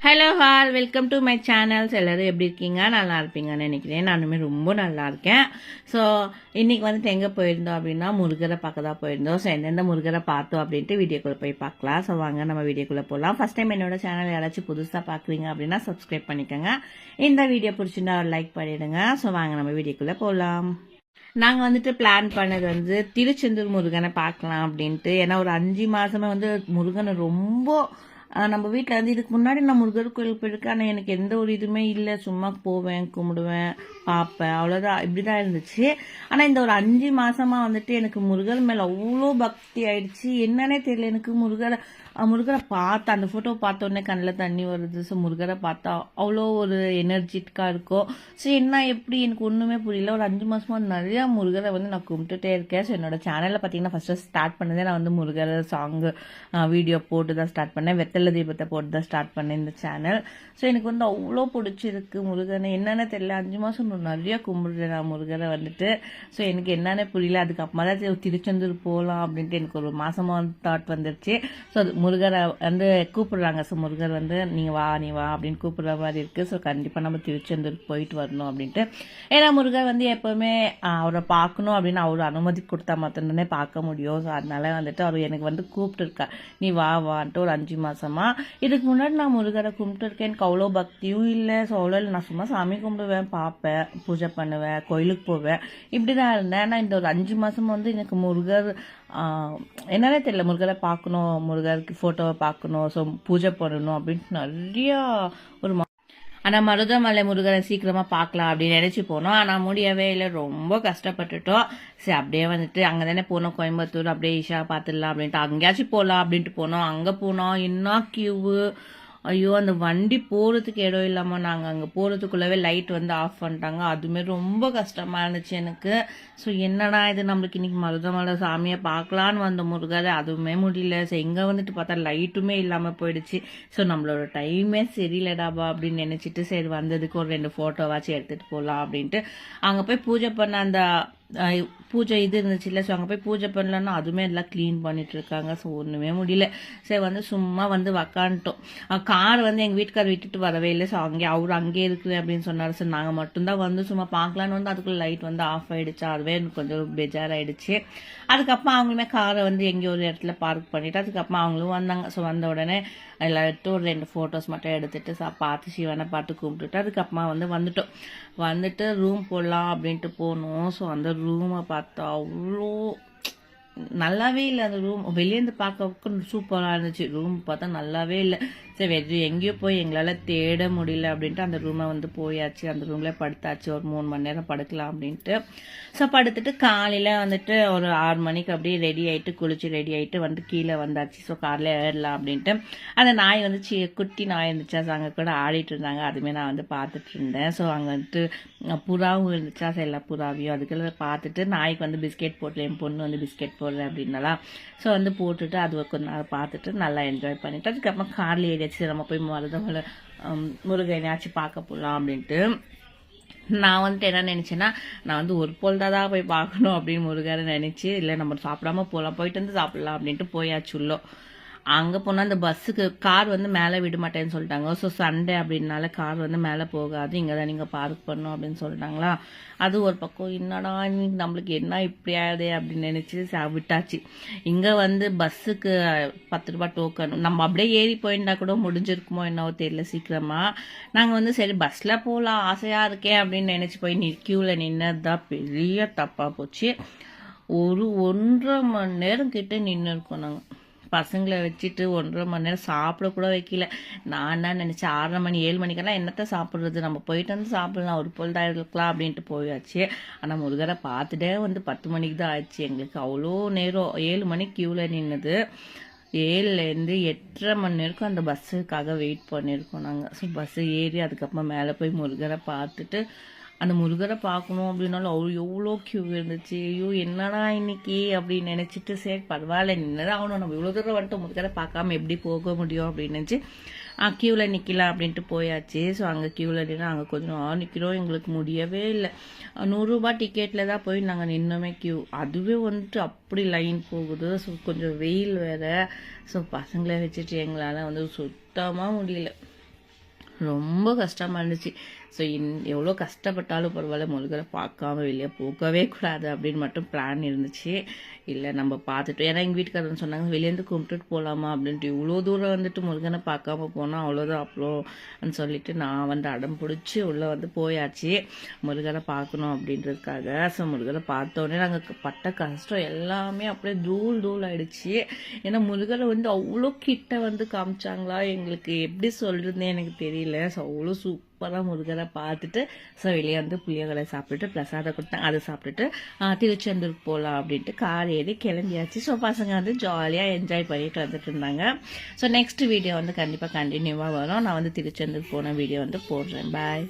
Hello hall welcome to my channels. எல்லோரும் எப்படி இருக்கீங்க? நல்லா இருப்பீங்கன்னு நினைக்கிறேன். நானுமே ரொம்ப நல்லா இருக்கேன். ஸோ இன்றைக்கி வந்துட்டு எங்கே போயிருந்தோம் அப்படின்னா முருகரை பார்க்க தான் போயிருந்தோம். ஸோ எந்தெந்த முருகரை பார்த்தோம் அப்படின்ட்டு வீடியோக்குள்ளே போய் பார்க்கலாம். ஸோ வாங்க நம்ம வீடியோக்குள்ளே போகலாம். ஃபஸ்ட் டைம் என்னோட சேனல் யாராச்சும் புதுசாக பார்க்குறீங்க அப்படின்னா சப்ஸ்கிரைப் பண்ணிக்கோங்க. இந்த வீடியோ பிடிச்சிருந்தா ஒரு லைக் பண்ணிவிடுங்க. ஸோ வாங்க நம்ம வீடியோக்குள்ளே போகலாம். நாங்கள் வந்துட்டு பிளான் பண்ணது வந்து திருச்செந்தூர் முருகனை பார்க்கலாம் அப்படின்ட்டு. ஏன்னா ஒரு 5 மாதமே வந்து முருகனை ரொம்ப நம்ம வீட்டில் வந்து இதுக்கு முன்னாடி நான் முருகர் கோயில் போயிருக்கேன். ஆனால் எனக்கு எந்த ஒரு இதுவுமே இல்லை. சும்மா போவேன், கும்பிடுவேன், பார்ப்பேன், அவ்வளோதான், இப்படி தான் இருந்துச்சு. ஆனால் இந்த ஒரு 5 மாதமாக வந்துட்டு எனக்கு முருகர் மேலே அவ்வளோ பக்தி ஆயிடுச்சு. என்னன்னே தெரியல. எனக்கு முருகரை பார்த்தா அந்த ஃபோட்டோ பார்த்தோன்னே கண்ணில் தண்ணி வருது. ஸோ முருகரை பார்த்தா அவ்வளோ ஒரு எனர்ஜெட்டிக்காக இருக்கும். ஸோ என்ன எப்படி எனக்கு ஒன்றுமே புரியல. ஒரு 5 மாதமாக நிறையா முருகரை வந்து நான் கும்பிட்டுட்டே இருக்கேன். ஸோ என்னோட சேனலில் பார்த்தீங்கன்னா ஃபஸ்ட்டு ஸ்டார்ட் பண்ணதே நான் வந்து முருகரை சாங்கு வீடியோ போட்டு தான் ஸ்டார்ட் பண்ணேன். வெத்தலை தீபத்தை போட்டு தான் ஸ்டார்ட் பண்ணேன் இந்த சேனல். ஸோ எனக்கு வந்து அவ்வளோ பிடிச்சிருக்கு முருகனை. என்னென்ன தெரியல, 5 மாதம் நிறையா கும்பிடுறேன் நான் முருகரை வந்துட்டு. ஸோ எனக்கு என்னென்ன புரியல. அதுக்கப்புறமா தான் திருச்செந்தூர் போகலாம் அப்படின்ட்டு எனக்கு ஒரு மாதமாக வந்து தாட் வந்துருச்சு. ஸோ முருகரை வந்து கூப்பிடுறாங்க. ஸோ முருகர் வந்து நீ வா அப்படின்னு கூப்பிடுற மாதிரி இருக்குது. ஸோ கண்டிப்பாக நம்ம திருச்செந்தூர் போயிட்டு வரணும் அப்படின்ட்டு. ஏன்னா முருகர் வந்து எப்போவுமே அவரை பார்க்கணும் அப்படின்னு அவர் அனுமதி கொடுத்தா மட்டும்தானே பார்க்க முடியும். ஸோ அதனால வந்துட்டு அவர் எனக்கு வந்து கூப்பிட்டுருக்கார், நீ வான்ட்டு. ஒரு 5 மாதமா இதுக்கு முன்னாடி நான் முருகரை கும்பிட்டுருக்கேன். எனக்கு அவ்வளோ பக்தியும் இல்லை. ஸோ அவ்வளோ இல்லை. நான் சும்மா சாமி கும்பிடுவேன், பார்ப்பேன், பூஜை பண்ணுவேன், கோயிலுக்கு போவேன், இப்படி தான் இருந்தேன். ஆனால் இந்த ஒரு 5 மாதம் வந்து எனக்கு முருகர் என்னன்னே தெரியல, முருகரை பார்க்கணும், முருகருக்கு ஃபோட்டோவை பார்க்கணும், ஸோ பூஜை பண்ணணும் அப்படின்ட்டு நிறையா ஒரு ஆனால் மருதமலை முருகரை சீக்கிரமாக பார்க்கலாம் அப்படின்னு நினச்சி போனோம். ஆனால் முடியவே இல்லை, ரொம்ப கஷ்டப்பட்டுட்டோம். சரி அப்படியே வந்துட்டு அங்கே தானே போனோம் கோயம்புத்தூர், அப்படியே ஈஷா பார்த்துடலாம் அப்படின்ட்டு அங்கேயாச்சும் போகலாம் அப்படின்ட்டு போனோம். அங்கே போனோம், இன்னும் கியூவு. ஐயோ, அந்த வண்டி போகிறதுக்கு இடம் இல்லாமல் நாங்கள் அங்கே போகிறதுக்குள்ளவே லைட் வந்து ஆஃப் பண்ணிட்டாங்க. அதுவுமே ரொம்ப கஷ்டமாக இருந்துச்சு எனக்கு. ஸோ என்னடா இது, நம்மளுக்கு இன்றைக்கி மருதமலை சாமியை பார்க்கலான்னு வந்த முருகரை அதுவுமே முடியல. ஸோ எங்கே வந்துட்டு பார்த்தா லைட்டுமே இல்லாமல் போயிடுச்சு. ஸோ நம்மளோட டைமே சரியில்லடாபா அப்படின்னு நினச்சிட்டு சரி வந்ததுக்கு ஒரு 2 ஃபோட்டோவாச்சும் எடுத்துகிட்டு போகலாம் அப்படின்ட்டு அங்கே போய் பூஜை பண்ண அந்த பூஜை இது இருந்துச்சு இல்லை. ஸோ அங்கே போய் பூஜை பண்ணலன்னா அதுவுமே எல்லாம் க்ளீன் பண்ணிட்டு இருக்காங்க. ஸோ ஒன்றுமே முடியல. சரி வந்து சும்மா வந்து உக்காந்துட்டோம். கார் வந்து எங்கள் வீட்டுக்கார் விட்டுட்டு வரவே இல்லை. ஸோ அவர் அங்கே இருக்குது அப்படின்னு சொன்னார். ஸோ நாங்கள் மட்டும்தான் வந்து சும்மா பார்க்கலான்னு வந்து அதுக்குள்ளே லைட் வந்து ஆஃப் ஆகிடுச்சு. அதுவே எனக்கு கொஞ்சம் பெஜாராகிடுச்சு. அதுக்கப்புறம் அவங்களுமே காரை வந்து எங்கேயோ ஒரு இடத்துல பார்க் பண்ணிவிட்டு அதுக்கப்புறம் அவங்களும் வந்தாங்க. ஸோ வந்த உடனே எல்லாட்டும் ஒரு 2 ஃபோட்டோஸ் மட்டும் எடுத்துகிட்டு பார்த்து சிவனை பார்த்து கும்பிட்டுட்டு அதுக்கப்புறமா வந்துட்டு ரூம் போடலாம் அப்படின்ட்டு போனோம். ஸோ அந்த ரூமை பார்த்தா அவ்வளோ நல்லாவே இல்லை. அந்த ரூம் வெளியேருந்து பார்க்க சூப்பராக இருந்துச்சு. ரூம் பார்த்தா நல்லாவே இல்லை. சரி எங்கேயோ போய் எங்களால் தேட முடியல அப்படின்ட்டு அந்த ரூமை வந்து போயாச்சு. அந்த ரூமில் படுத்தாச்சு. ஒரு 3 மணி நேரம் படுக்கலாம் அப்படின்ட்டு. ஸோ படுத்துட்டு காலையில் வந்துட்டு ஒரு 6 மணிக்கு அப்படியே ரெடி ஆகிட்டு குளிச்சு ரெடி ஆகிட்டு வந்து கீழே வந்தாச்சு. ஸோ காரில் ஏறலாம் அப்படின்ட்டு அந்த நாய் வந்து குட்டி நாய் இருந்துச்சா. ஸோ அங்கே கூட ஆடிட்டு இருந்தாங்க. அதுவுமே நான் வந்து பார்த்துட்டு இருந்தேன். ஸோ அங்கே வந்துட்டு புறாவும் இருந்துச்சா. ஸோ எல்லா புறாவையும் அதுக்குள்ள பார்த்துட்டு நாய்க்கு வந்து பிஸ்கெட் போட்டு என் பொண்ணு வந்து பிஸ்கெட் போடுறேன் அப்படின்னாலாம். ஸோ வந்து போட்டுட்டு அது கொஞ்ச நேரம் பார்த்துட்டு நல்லா என்ஜாய் பண்ணிவிட்டு அதுக்கப்புறம் காரில் ஏறியாச்சு. நம்ம போய் மருதமலை முருகனையாச்சும் பார்க்க போகலாம் அப்படின்ட்டு. நான் வந்துட்டு என்ன நினச்சேன்னா, நான் வந்து ஒரு பொழுதாக போய் பார்க்கணும் அப்படின்னு முருகரை நினச்சி, இல்லை நம்ம சாப்பிடாம போகலாம், போயிட்டு வந்து சாப்பிட்லாம் அப்படின்ட்டு போயாச்சு உள்ளோ. அங்கே போனால் அந்த பஸ்ஸுக்கு கார் வந்து மேலே விட மாட்டேன்னு சொல்லிட்டாங்க. ஸோ சண்டே அப்படின்னால கார் வந்து மேலே போகாது, இங்கே தான் நீங்கள் பார்க் பண்ணணும் அப்படின்னு சொல்லிட்டாங்களா. அது ஒரு பக்கம் என்னடா இன்னைக்கு நம்மளுக்கு என்ன இப்படி ஆகுதே அப்படின்னு நினச்சி விட்டாச்சு. இங்கே வந்து பஸ்ஸுக்கு 10 ரூபா டோக்கன். நம்ம அப்படியே ஏறி போயிருந்தா கூட முடிஞ்சிருக்குமோ என்னவோ தெரியல சீக்கிரமாக. நாங்கள் வந்து சரி பஸ்ஸில் போகலாம் ஆசையாக இருக்கேன் அப்படின்னு நினச்சி போய் க்யூவில் நின்னது தான் பெரிய தப்பாக போச்சு. 1.5 மணி நேரம் கிட்டே நின்று இருக்கோம் நாங்கள். பசங்களை வச்சுட்டு 1.5 மணி நேரம் சாப்பிட கூட வைக்கல. நான் என்ன நினச்சேன், 6:30 மணி 7 மணிக்கெல்லாம் என்னத்தை சாப்பிட்றது, நம்ம போயிட்டு வந்து சாப்பிடலாம், ஒரு பொழுதாக இருக்கலாம் அப்படின்ட்டு போயாச்சு. ஆனால் முருகரை பார்த்துட்டே வந்து 10 மணிக்கு தான் ஆச்சு எங்களுக்கு. அவ்வளோ நேரம் 7 மணிக்கு க்யூவில் நின்றுது. 7லேருந்து 8:30 மணி நேரம் அந்த பஸ்ஸுக்காக வெயிட் பண்ணியிருக்கோம் நாங்கள். ஸோ பஸ்ஸு ஏறி அதுக்கப்புறம் மேலே போய் முருகரை பார்த்துட்டு அந்த முருகரை பார்க்கணும் அப்படின்னாலும் அவ்வளோ எவ்வளோ க்யூ இருந்துச்சு. ஐயோ என்னடா இன்னைக்கு அப்படின்னு நினச்சிட்டு சரி பரவாயில்ல நின்றுதான் ஆகணும், நம்ம இவ்வளோ தூரம் வந்துட்டு முருகரை பார்க்காம எப்படி போக முடியும் அப்படின்னு நினச்சி க்யூவில் நிற்கலாம் அப்படின்ட்டு போயாச்சு. ஸோ அங்கே க்யூவில் நின்று அங்கே கொஞ்சம் நிற்கிறோம். எங்களுக்கு முடியவே இல்லை. 100 ரூபா டிக்கெட்டில் தான் போய் நாங்கள் நின்னோமே க்யூ. அதுவே வந்துட்டு அப்படி லைன் போகுது. ஸோ கொஞ்சம் வெயில் வேறு. ஸோ பசங்களை வச்சுட்டு எங்களால் வந்து சுத்தமாக முடியல. ரொம்ப கஷ்டமாக இருந்துச்சு. ஸோ எவ்வளோ கஷ்டப்பட்டாலும் பரவாயில்ல, முருகரை பார்க்காம வெளியே போகவே கூடாது அப்படின்னு மட்டும் பிளான் இருந்துச்சு. இல்லை நம்ம பார்த்துட்டு, ஏன்னா எங்கள் வீட்டுக்காரன் சொன்னாங்க வெளியேருந்து கும்பிட்டுட்டு போகலாமா அப்படின்ட்டு. இவ்வளோ தூரம் வந்துட்டு முருகனை பார்க்காம போனால் அவ்வளோதான் அப்புறம்னு சொல்லிட்டு நான் வந்து அடம் பிடிச்சி உள்ளே வந்து போயாச்சு முருகனை பார்க்கணும் அப்படின்றதுக்காக. ஸோ முருகனை பார்த்தோன்னே நாங்கள் பட்ட கஷ்டம் எல்லாமே அப்படியே தூள் ஆயிடுச்சு. ஏன்னா முருகரை வந்து அவ்வளோ கிட்ட வந்து காமிச்சாங்களா, எங்களுக்கு எப்படி சொல்கிறதுனே எனக்கு தெரியல. ஸோ அவ்வளோ சூப்பராக முருகரை பார்த்துட்டு ஸோ வெளியே வந்து புளியோகரை சாப்பிட்டுட்டு பிரசாதம் கொடுத்தாங்க, அதை சாப்பிட்டுட்டு திருச்செந்தூருக்கு போகலாம் அப்படின்ட்டு கார் ஏறி கிளம்பியாச்சு. ஸோ பசங்க வந்து ஜாலியாக என்ஜாய் பண்ணிட்டு வந்துட்டு இருந்தாங்க. ஸோ நெக்ஸ்ட் வீடியோ வந்து கண்டிப்பாக கண்டினியூவாக வரும். நான் வந்து திருச்செந்தூர் போன வீடியோ வந்து போடுறேன். பாய்.